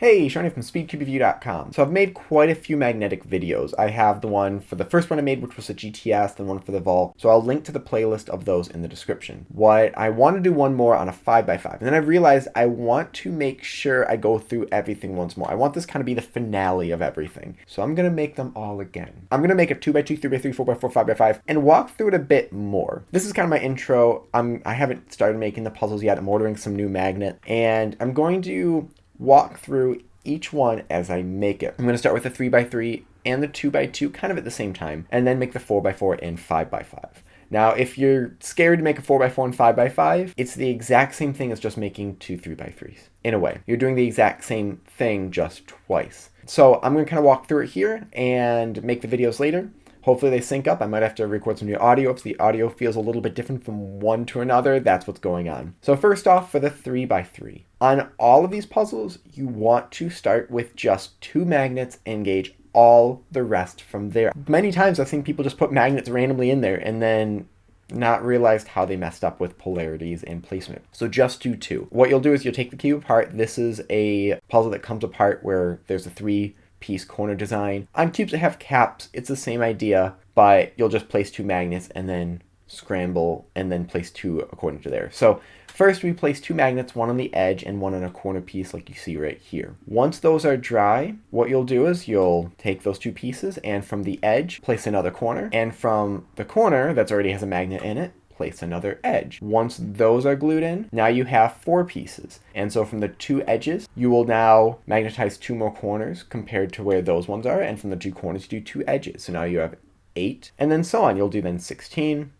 Hey, Shawnee from SpeedCubeReview.com. So I've made quite a few magnetic videos. I have the one for the first one I made, which was a GTS, then one for the Valk. So I'll link to the playlist of those in the description. I want to do one more on a 5x5. And then I realized I want to make sure I go through everything once more. I want this kind of be the finale of everything. So I'm going to make them all again. I'm going to make a 2x2, 3x3, 4x4, 5x5, and walk through it a bit more. This is kind of my intro. I haven't started making the puzzles yet. I'm ordering some new magnet, and I'm going to walk through each one as I make it. I'm going to start with the 3x3 and the 2x2 kind of at the same time, and then make the 4x4 and 5x5. Now, if you're scared to make a 4x4 and 5x5, it's the exact same thing as just making two 3x3s. In a way, you're doing the exact same thing just twice. So I'm going to kind of walk through it here and make the videos later. Hopefully they sync up. I might have to record some new audio. If the audio feels a little bit different from one to another, that's what's going on. So first off, for the 3x3. On all of these puzzles, you want to start with just two magnets and gauge all the rest from there. Many times I've seen people just put magnets randomly in there and then not realized how they messed up with polarities and placement. So just do two. What you'll do is you'll take the cube apart. This is a puzzle that comes apart where there's a three-piece corner design. On cubes that have caps, it's the same idea, but you'll just place two magnets and then scramble and then place two according to there. So first we place two magnets, one on the edge and one on a corner piece like you see right here. Once those are dry, what you'll do is you'll take those two pieces and from the edge, place another corner, and from the corner that already has a magnet in it, place another edge. Once those are glued in, now you have four pieces. And so from the two edges, you will now magnetize two more corners compared to where those ones are. And from the two corners, you do two edges. So now you have 8, and then so on. You'll do then 16,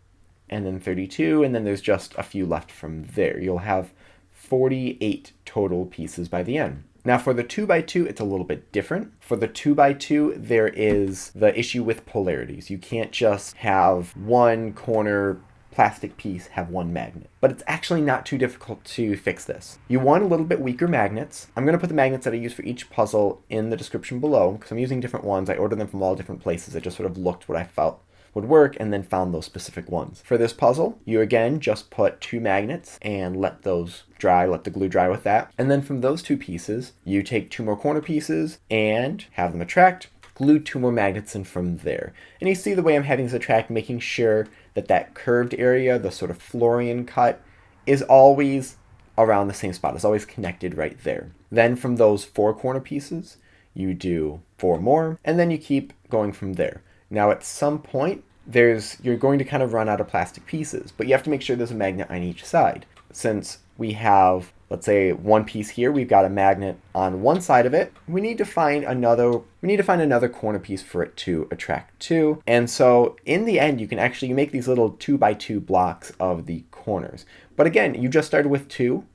and then 32, and then there's just a few left from there. You'll have 48 total pieces by the end. Now for the 2x2, it's a little bit different. For the 2x2, there is the issue with polarities. You can't just have one corner plastic piece have one magnet. But it's actually not too difficult to fix this. You want a little bit weaker magnets. I'm going to put the magnets that I use for each puzzle in the description below because I'm using different ones. I ordered them from all different places. I just sort of looked what I felt would work and then found those specific ones. For this puzzle, you again just put two magnets and let those dry, let the glue dry with that. And then from those two pieces, you take two more corner pieces and have them attract, glue two more magnets in from there. And you see the way I'm having this attract, making sure that that curved area, the sort of Florian cut, is always around the same spot. It's always connected right there. Then from those four corner pieces, you do four more, and then you keep going from there. Now at some point, you're going to kind of run out of plastic pieces, but you have to make sure there's a magnet on each side. Since we have, let's say, one piece here, we've got a magnet on one side of it. We need to find another corner piece for it to attract to. And so in the end, you make these little 2x2 blocks of the corners. But again, you just started with two,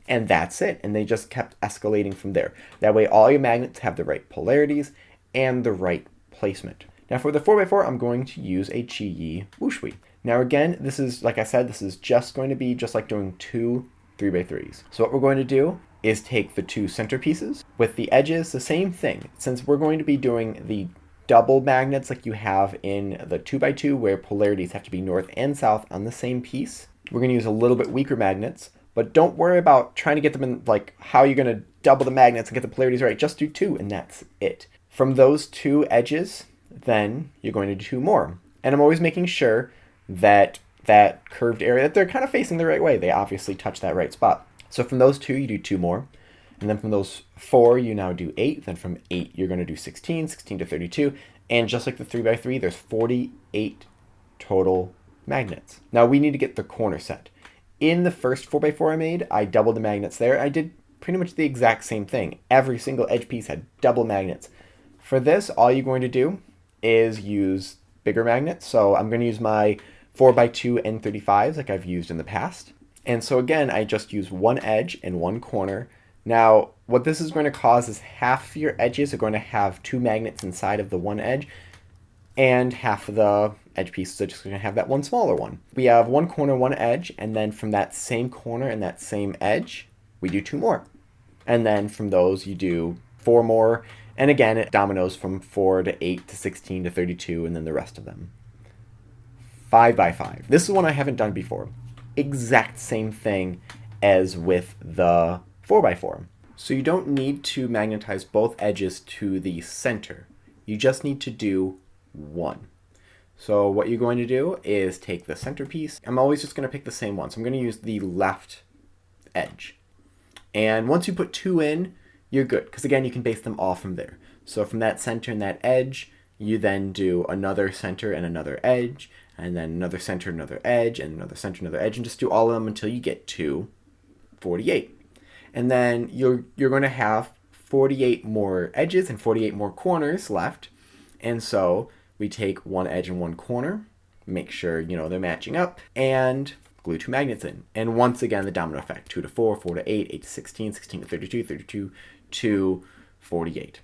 and that's it. And they just kept escalating from there. That way, all your magnets have the right polarities and the right placement. Now for the 4x4, I'm going to use a QiYi WuQue. Now again, this is, like I said, this is just going to be just like doing two 3x3s. So what we're going to do is take the two center pieces with the edges, the same thing. Since we're going to be doing the double magnets like you have in the 2x2 where polarities have to be north and south on the same piece, we're going to use a little bit weaker magnets, but don't worry about trying to get them in, like how you're going to double the magnets and get the polarities right. Just do two and that's it. From those two edges, then you're going to do two more. And I'm always making sure that that curved area, that they're kind of facing the right way. They obviously touch that right spot. So from those two, you do two more. And then from those four, you now do 8. Then from 8, you're going to do 16, 16 to 32. And just like the 3x3, there's 48 total magnets. Now we need to get the corner set. In the first 4x4 I made, I doubled the magnets there. I did pretty much the exact same thing. Every single edge piece had double magnets. For this, all you're going to do is use bigger magnets. So I'm going to use my 4x2 N35s like I've used in the past. And so again, I just use one edge and one corner. Now, what this is going to cause is half of your edges are going to have two magnets inside of the one edge, and half of the edge pieces are just going to have that one smaller one. We have one corner, one edge, and then from that same corner and that same edge, we do two more. And then from those, you do four more. And again, it dominoes from 4 to 8 to 16 to 32, and then the rest of them. 5x5. This is one I haven't done before. Exact same thing as with the 4x4. So you don't need to magnetize both edges to the center. You just need to do one. So what you're going to do is take the centerpiece. I'm always just going to pick the same one. So I'm going to use the left edge. And once you put two in, you're good. Because again, you can base them all from there. So from that center and that edge, you then do another center and another edge, and then another center, another edge, and another center, another edge, and just do all of them until you get to 48. And then you're going to have 48 more edges and 48 more corners left. And so we take one edge and one corner, make sure, they're matching up, and glue two magnets in. And once again, the domino effect, 2 to 4, 4 to 8, 8 to 16, 16 to 32, 32 to 48.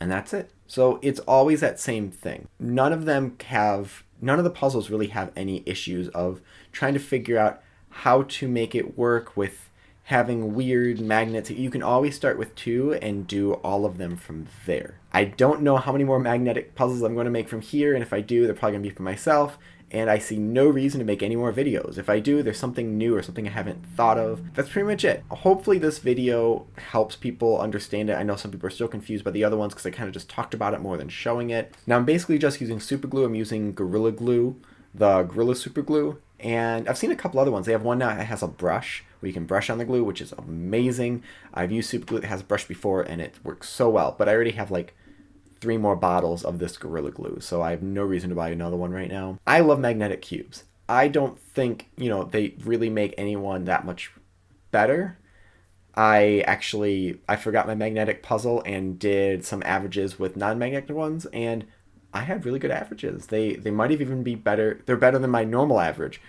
And that's it. So it's always that same thing. None of the puzzles really have any issues of trying to figure out how to make it work with having weird magnets. You can always start with two and do all of them from there. I don't know how many more magnetic puzzles I'm going to make from here, and if I do, they're probably going to be for myself, and I see no reason to make any more videos. If I do, there's something new or something I haven't thought of. That's pretty much it. Hopefully this video helps people understand it. I know some people are still confused by the other ones because I kind of just talked about it more than showing it. Now I'm basically just using super glue. I'm using Gorilla Glue, the Gorilla Super Glue, and I've seen a couple other ones. They have one now that has a brush where you can brush on the glue, which is amazing. I've used super glue that has a brush before and it works so well, but I already have like 3 more bottles of this Gorilla Glue, so I have no reason to buy another one right now. I love magnetic cubes. I don't think, they really make anyone that much better. I forgot my magnetic puzzle and did some averages with non-magnetic ones, and I had really good averages. They might even be better. They're better than my normal average.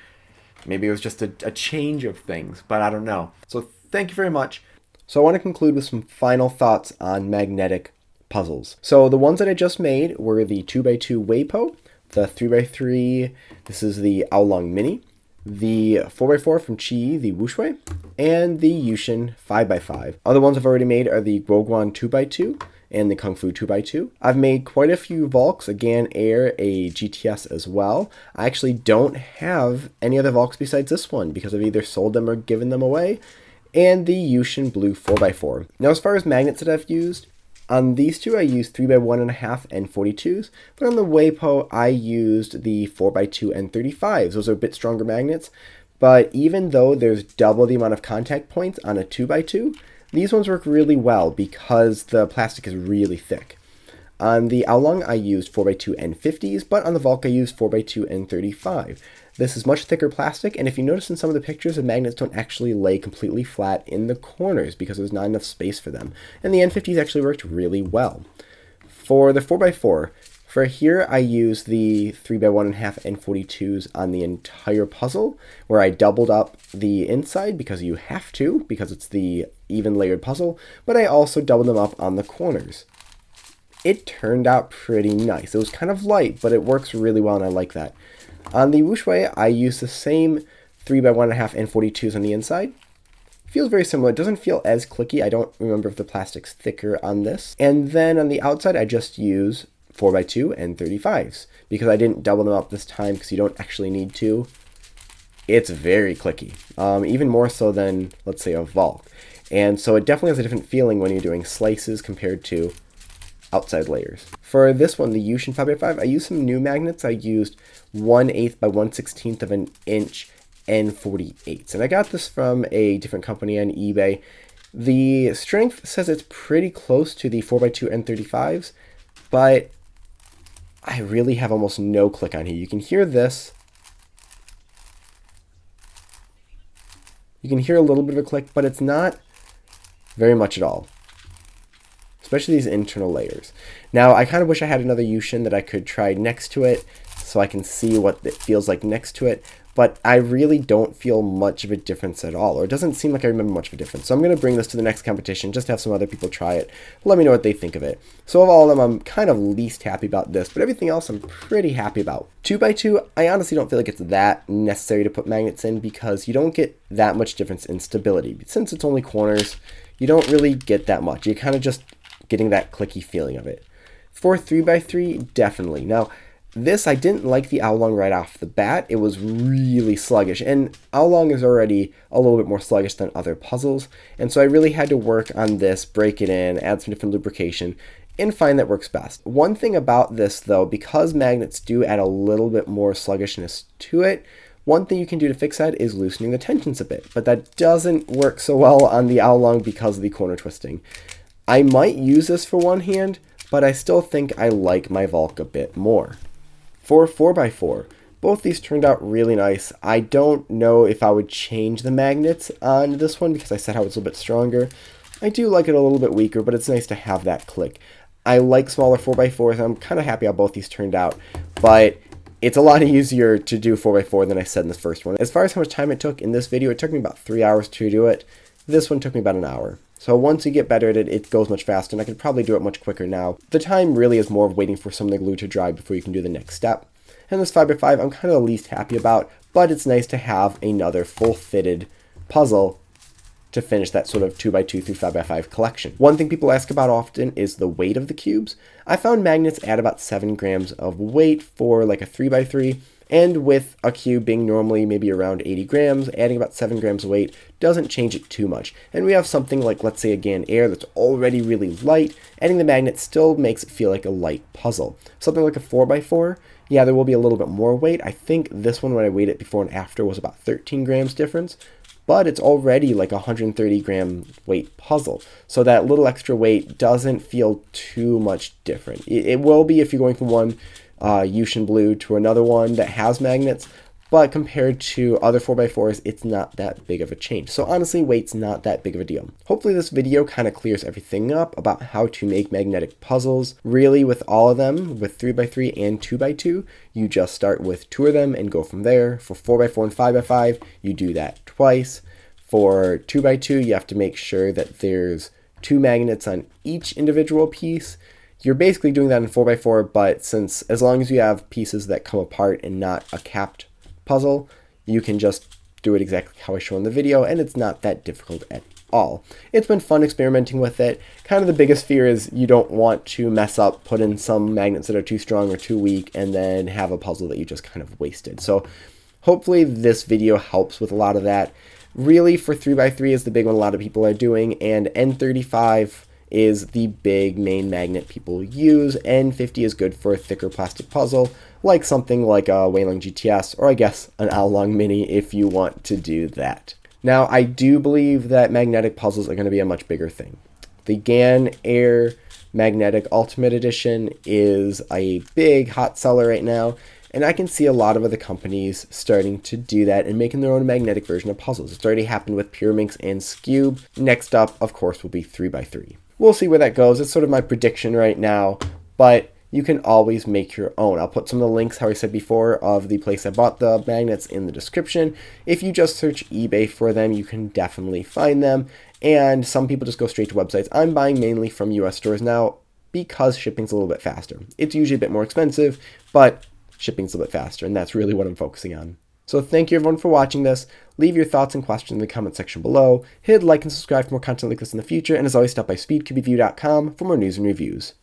Maybe it was just a change of things, but I don't know. So thank you very much. So I want to conclude with some final thoughts on magnetic puzzles. So the ones that I just made were the 2x2 WeiPo, the 3x3, this is the AoLong Mini, the 4x4 from QiYi WuQue, and the YuXin 5x5. Other ones I've already made are the Guoguan 2x2 and the Kung Fu 2x2. I've made quite a few Valks, again, Air, a GTS as well. I actually don't have any other Valks besides this one because I've either sold them or given them away, and the YuXin Blue 4x4. Now as far as magnets that I've used, on these two I used 3x1.5 and 42s, but on the WeiPo I used the 4x2 and 35s. Those are a bit stronger magnets, but even though there's double the amount of contact points on a 2x2, these ones work really well because the plastic is really thick. On the AoLong I used 4x2 and 50s, but on the Valk I used 4x2 and 35. This is much thicker plastic, and if you notice in some of the pictures, the magnets don't actually lay completely flat in the corners because there's not enough space for them. And the N50s actually worked really well. For the 4x4, for here I used the 3x1.5 and 42s on the entire puzzle, where I doubled up the inside because you have to, because it's the even layered puzzle, but I also doubled them up on the corners. It turned out pretty nice. It was kind of light, but it works really well and I like that. On the WuQue, I used the same 3x1.5 and 42s on the inside. Feels very similar. It doesn't feel as clicky. I don't remember if the plastic's thicker on this. And then on the outside, I just use 4x2 and 35s because I didn't double them up this time because you don't actually need to. It's very clicky, even more so than, let's say, a Valk. And so it definitely has a different feeling when you're doing slices compared to outside layers. For this one, the YuXin 5x5, I used some new magnets. I used 1/8 by 1/16 of an inch N48s. And I got this from a different company on eBay. The strength says it's pretty close to the 4x2 N35s, but I really have almost no click on here. You can hear this. You can hear a little bit of a click, but it's not very much at all, especially these internal layers. Now, I kind of wish I had another YuXin that I could try next to it so I can see what it feels like next to it, but I really don't feel much of a difference at all, or it doesn't seem like I remember much of a difference. So I'm going to bring this to the next competition, just to have some other people try it. Let me know what they think of it. So of all of them, I'm kind of least happy about this, but everything else I'm pretty happy about. 2x2, I honestly don't feel like it's that necessary to put magnets in because you don't get that much difference in stability. Since it's only corners, you don't really get that much. You're kind of just getting that clicky feeling of it. For 3x3, definitely. Now, This, I didn't like the AoLong right off the bat. It was really sluggish, and AoLong is already a little bit more sluggish than other puzzles, and so I really had to work on this, break it in, add some different lubrication, and find that works best. One thing about this though, because magnets do add a little bit more sluggishness to it, one thing you can do to fix that is loosening the tensions a bit, but that doesn't work so well on the AoLong because of the corner twisting. I might use this for one hand, but I still think I like my Valk a bit more. For 4x4, both these turned out really nice. I don't know if I would change the magnets on this one because I said how it's a little bit stronger. I do like it a little bit weaker, but it's nice to have that click. I like smaller 4x4s, and I'm kind of happy how both these turned out, but it's a lot easier to do 4x4 than I said in this first one. As far as how much time it took in this video, it took me about 3 hours to do it. This one took me about an hour. So once you get better at it, it goes much faster, and I could probably do it much quicker now. The time really is more of waiting for some of the glue to dry before you can do the next step. And this 5x5 I'm kind of the least happy about, but it's nice to have another full-fitted puzzle to finish that sort of 2x2 through 5x5 collection. One thing people ask about often is the weight of the cubes. I found magnets add about 7 grams of weight for like a 3x3, and with a cube being normally maybe around 80 grams, adding about 7 grams of weight doesn't change it too much. And we have something like, let's say again, air that's already really light, adding the magnet still makes it feel like a light puzzle. Something like a 4x4, yeah, there will be a little bit more weight. I think this one, when I weighed it before and after, was about 13 grams difference, but it's already like a 130 gram weight puzzle. So that little extra weight doesn't feel too much different. It will be if you're going from one YuXin blue to another one that has magnets, but compared to other 4x4s, it's not that big of a change. So honestly, weight's not that big of a deal. Hopefully this video kind of clears everything up about how to make magnetic puzzles. Really, with all of them, with 3x3 and 2x2, you just start with 2 of them and go from there. For 4x4 and 5x5, you do that twice. For 2x2, you have to make sure that there's 2 magnets on each individual piece. You're basically doing that in 4x4, but since as long as you have pieces that come apart and not a capped puzzle, you can just do it exactly how I show in the video, and it's not that difficult at all. It's been fun experimenting with it. Kind of the biggest fear is you don't want to mess up, put in some magnets that are too strong or too weak, and then have a puzzle that you just kind of wasted. So hopefully this video helps with a lot of that. Really, for 3x3 is the big one a lot of people are doing, and N35 is the big main magnet people use. N50 is good for a thicker plastic puzzle, like something like a WeiLong GTS, or I guess an AoLong Mini if you want to do that. Now, I do believe that magnetic puzzles are going to be a much bigger thing. The GAN Air Magnetic Ultimate Edition is a big hot seller right now, and I can see a lot of other companies starting to do that and making their own magnetic version of puzzles. It's already happened with Pyraminx and Scube. Next up, of course, will be 3x3. We'll see where that goes. It's sort of my prediction right now, but you can always make your own. I'll put some of the links, how I said before, of the place I bought the magnets in the description. If you just search eBay for them, you can definitely find them. And some people just go straight to websites. I'm buying mainly from US stores now because shipping's a little bit faster. It's usually a bit more expensive, but shipping's a little bit faster, and that's really what I'm focusing on. So thank you everyone for watching this. Leave your thoughts and questions in the comment section below. Hit like and subscribe for more content like this in the future, and as always, stop by speedqview.com for more news and reviews.